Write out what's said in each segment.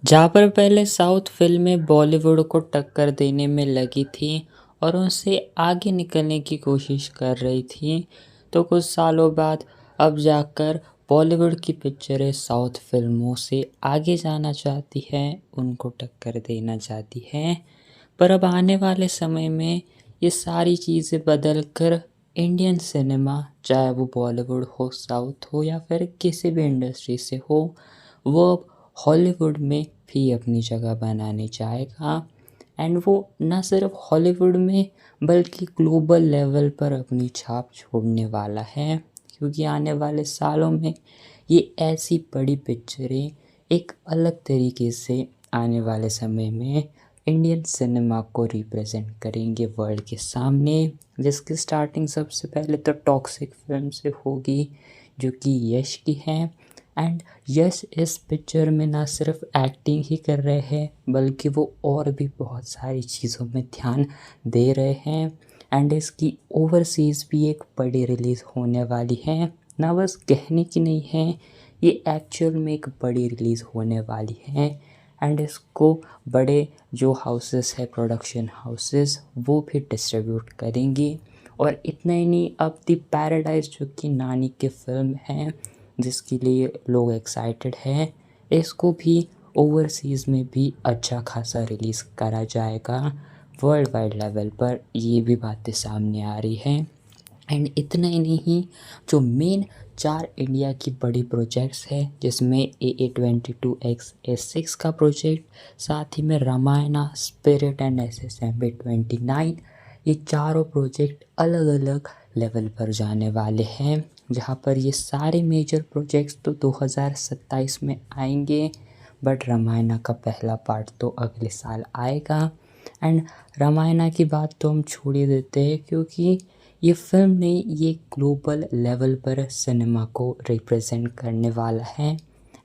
जहाँ पर पहले साउथ फिल्में बॉलीवुड को टक्कर देने में लगी थी और उनसे आगे निकलने की कोशिश कर रही थी, तो कुछ सालों बाद अब जाकर बॉलीवुड की पिक्चरें साउथ फिल्मों से आगे जाना चाहती हैं, उनको टक्कर देना चाहती हैं। पर अब आने वाले समय में ये सारी चीज़ें बदल कर इंडियन सिनेमा, चाहे वो बॉलीवुड हो, साउथ हो या फिर किसी भी इंडस्ट्री से हो, वो अब हॉलीवुड में भी अपनी जगह बनानी चाहेगा। एंड वो ना सिर्फ हॉलीवुड में बल्कि ग्लोबल लेवल पर अपनी छाप छोड़ने वाला है, क्योंकि आने वाले सालों में ये ऐसी बड़ी पिक्चरें एक अलग तरीके से आने वाले समय में इंडियन सिनेमा को रिप्रेजेंट करेंगे वर्ल्ड के सामने, जिसकी स्टार्टिंग सबसे पहले तो टॉक्सिक फिल्म से होगी, जो कि यश की है। एंड यश इस पिक्चर में ना सिर्फ एक्टिंग ही कर रहे हैं, बल्कि वो और भी बहुत सारी चीज़ों में ध्यान दे रहे हैं। एंड इसकी ओवरसीज़ भी एक बड़ी रिलीज़ होने वाली है, ना बस कहने की नहीं है, ये एक्चुअल में एक बड़ी रिलीज़ होने वाली है। एंड इसको बड़े जो हाउसेस है, प्रोडक्शन हाउसेस, वो भी डिस्ट्रीब्यूट करेंगी। और इतना ही नहीं, अब द पैराडाइज जो कि नानी की फ़िल्म है, जिसके लिए लोग एक्साइटेड हैं, इसको भी ओवरसीज़ में भी अच्छा खासा रिलीज़ करा जाएगा। वर्ल्ड वाइड लेवल पर ये भी बातें सामने आ रही हैं। एंड इतना ही नहीं, जो मेन 4 इंडिया की बड़ी प्रोजेक्ट्स है, जिसमें AA22X/A6 का प्रोजेक्ट, साथ ही में रामायणा, स्पिरिट एंड SSMB29, ये चारों प्रोजेक्ट अलग अलग लेवल पर जाने वाले हैं। जहाँ पर ये सारे मेजर प्रोजेक्ट्स तो 2027 में आएंगे, बट रामायणा का पहला पार्ट तो अगले साल आएगा। एंड रामायणा की बात तो हम छोड़ ही देते हैं, क्योंकि ये फिल्म ने ये ग्लोबल लेवल पर सिनेमा को रिप्रेजेंट करने वाला है।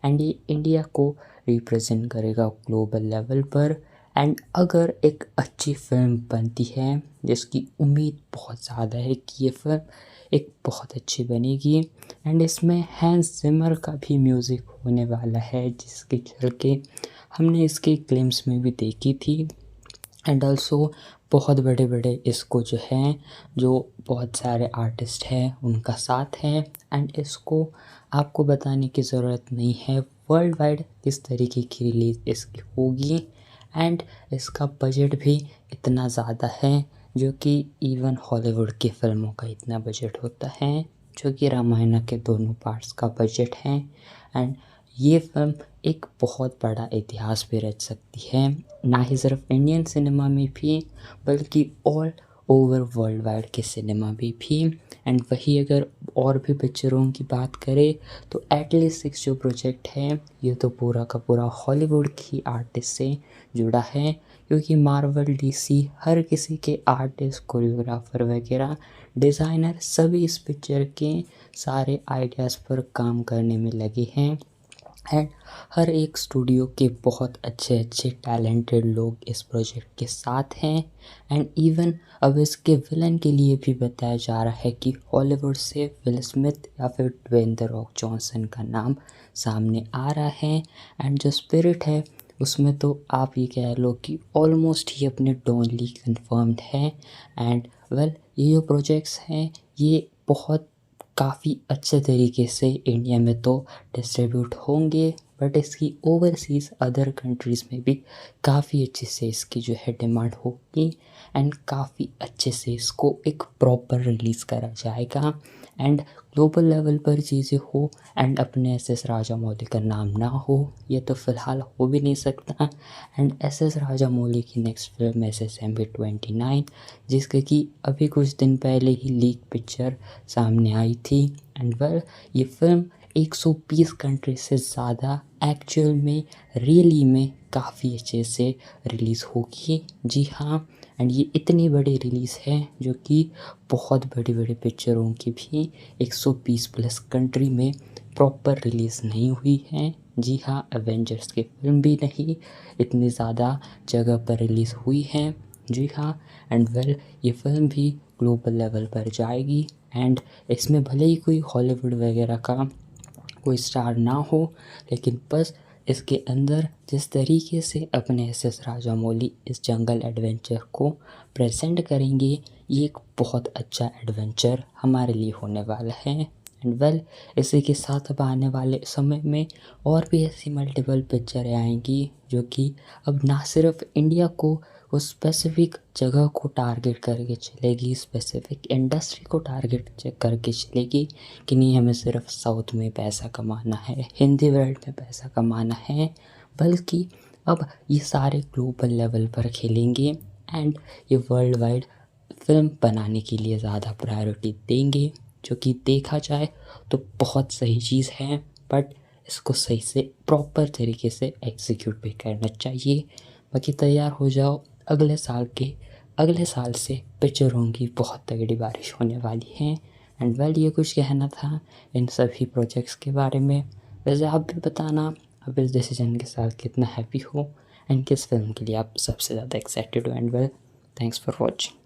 एंड ये इंडिया को रिप्रेजेंट करेगा ग्लोबल लेवल पर। एंड अगर एक अच्छी फिल्म बनती है, जिसकी उम्मीद बहुत ज़्यादा है कि ये फिल्म एक बहुत अच्छी बनेगी, एंड इसमें हैंस जिमर का भी म्यूज़िक होने वाला है, जिसके चल के हमने इसके ग्लिम्स में भी देखी थी। एंड ऑल्सो बहुत बड़े बड़े इसको जो हैं, जो बहुत सारे आर्टिस्ट हैं, उनका साथ है। एंड इसको आपको बताने की ज़रूरत नहीं है वर्ल्ड वाइड किस तरीके की रिलीज़ इसकी होगी। एंड इसका बजट भी इतना ज़्यादा है, जो कि इवन हॉलीवुड की फ़िल्मों का इतना बजट होता है, जो कि रामायण के दोनों पार्ट्स का बजट है। एंड ये फिल्म एक बहुत बड़ा इतिहास भी रच सकती है, ना ही सिर्फ इंडियन सिनेमा में भी, बल्कि ऑल ओवर वर्ल्ड वाइड के सिनेमा में भी। एंड वही अगर और भी पिक्चरों की बात करें, तो एटली 6 जो प्रोजेक्ट है, ये तो पूरा का पूरा हॉलीवुड की आर्टिस्ट से जुड़ा है, क्योंकि मार्वल, डीसी, हर किसी के आर्टिस्ट, कोरियोग्राफर वगैरह, डिज़ाइनर सभी इस पिक्चर के सारे आइडियाज़ पर काम करने में लगे हैं। एंड हर एक स्टूडियो के बहुत अच्छे अच्छे टैलेंटेड लोग इस प्रोजेक्ट के साथ हैं। एंड इवन अब इसके विलन के लिए भी बताया जा रहा है कि हॉलीवुड से विल स्मिथ या फिर ड्वेन द रॉक जॉनसन का नाम सामने आ रहा है। एंड जो स्पिरिट है, उसमें तो आप ये कह लो कि ऑलमोस्ट ही अपने डोनली कंफर्म्ड है। एंड वेल, ये जो प्रोजेक्ट्स हैं, ये बहुत काफ़ी अच्छे तरीके से इंडिया में तो डिस्ट्रीब्यूट होंगे, बट इसकी ओवरसीज़ अदर कंट्रीज़ में भी काफ़ी अच्छे से इसकी जो है डिमांड होगी। एंड काफ़ी अच्छे से इसको एक प्रॉपर रिलीज़ करा जाएगा। एंड ग्लोबल लेवल पर चीज़ें हो, एंड अपने SS राजामौली का नाम ना हो, ये तो फ़िलहाल हो भी नहीं सकता। एंड SS राजामौली की नेक्स्ट फिल्म SSMB29, जिसके कि अभी कुछ दिन पहले ही लीक पिक्चर सामने आई थी। एंड वेल, ये फिल्म 120 कंट्री से ज़्यादा एक्चुअल में, रियली में काफ़ी अच्छे से रिलीज़ होगी। जी हाँ, एंड ये इतनी बड़ी रिलीज़ है, जो कि बहुत बड़ी बड़ी पिक्चरों की भी 120 प्लस कंट्री में प्रॉपर रिलीज़ नहीं हुई है। जी हाँ, एवेंजर्स की फिल्म भी नहीं इतनी ज़्यादा जगह पर रिलीज़ हुई है। जी हाँ, एंड वेल, ये फिल्म भी ग्लोबल लेवल पर जाएगी। एंड इसमें भले ही कोई हॉलीवुड वगैरह का कोई स्टार ना हो, लेकिन बस इसके अंदर जिस तरीके से अपने एस राजामौली इस जंगल एडवेंचर को प्रेजेंट करेंगे, ये एक बहुत अच्छा एडवेंचर हमारे लिए होने वाला है। एंड वेल, इसी के साथ अब आने वाले समय में और भी ऐसी मल्टीपल पिक्चरें आएंगी जो कि अब ना सिर्फ इंडिया को उस स्पेसिफिक जगह को टारगेट करके चलेगी, स्पेसिफिक इंडस्ट्री को टारगेट करके चलेगी कि नहीं हमें सिर्फ साउथ में पैसा कमाना है, हिंदी वर्ल्ड में पैसा कमाना है, बल्कि अब ये सारे ग्लोबल लेवल पर खेलेंगे एंड ये वर्ल्ड वाइड फिल्म बनाने के लिए ज़्यादा प्रायोरिटी देंगे, जो कि देखा जाए तो बहुत सही चीज़ है। बट इसको सही से प्रॉपर तरीके से एग्जीक्यूट भी करना चाहिए। बाकी तैयार हो जाओ, अगले साल से पिक्चरों की बहुत तगड़ी बारिश होने वाली है। एंड वेल, ये कुछ कहना था इन सभी प्रोजेक्ट्स के बारे में। वैसे आप भी बताना आप इस डिसीजन के साथ कितना हैप्पी हो एंड किस फिल्म के लिए आप सबसे ज़्यादा एक्साइटेड हो। And well, thanks for watching.